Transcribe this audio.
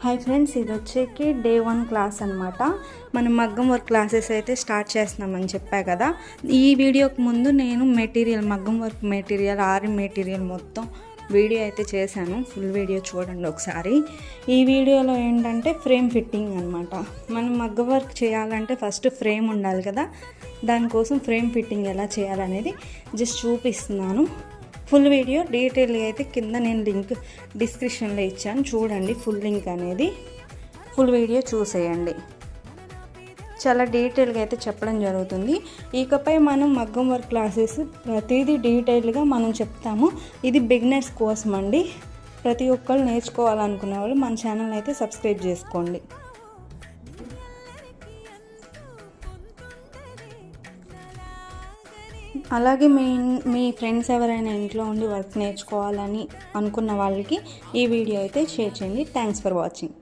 Hi friends, ఇది వచ్చేకి day 1 class అనమాట. మనం మగ్గం వర్క్ క్లాసెస్ అయితే స్టార్ట్ చేస్తున్నామని చెప్పా కదా. ఈ వీడియోకి ముందు నేను మగ్గం వర్క్ మెటీరియల్, ఆరి మెటీరియల్ మొత్తం వీడియో అయితే చేశాను. ఫుల్ వీడియో చూడండి ఒకసారి. ఈ వీడియోలో ఏంటంటే ఫ్రేమ్ ఫిట్టింగ్ అనమాట. మనం మగ్గం వర్క్ చేయాలంటే ఫస్ట్ ఫ్రేమ్ ఉండాలి కదా. దానికోసం ఫ్రేమ్ ఫిట్టింగ్ ఎలా చేయాలనేది జస్ట్ చూపిస్తున్నాను. ఫుల్ వీడియో డీటెయిల్గా అయితే కింద నేను లింక్ డిస్క్రిప్షన్లో ఇచ్చాను, చూడండి. ఫుల్ లింక్ అనేది ఫుల్ వీడియో చూసేయండి. చాలా డీటెయిల్గా అయితే చెప్పడం జరుగుతుంది. ఇకపై మనం మగ్గం వర్క్ క్లాసెస్ ప్రతిదీ డీటెయిల్గా మనం చెప్తాము. ఇది బిగినర్స్ కోసం అండి. ప్రతి ఒక్కరు నేర్చుకోవాలనుకునే వాళ్ళు మన ఛానల్ అయితే సబ్స్క్రైబ్ చేసుకోండి. అలాగే మీ ఫ్రెండ్స్ ఎవరైనా ఇంట్లో ఉండి వర్క్ నేర్చుకోవాలని అనుకున్న వాళ్ళకి ఈ వీడియో అయితే షేర్ చేయండి. Thanks for watching.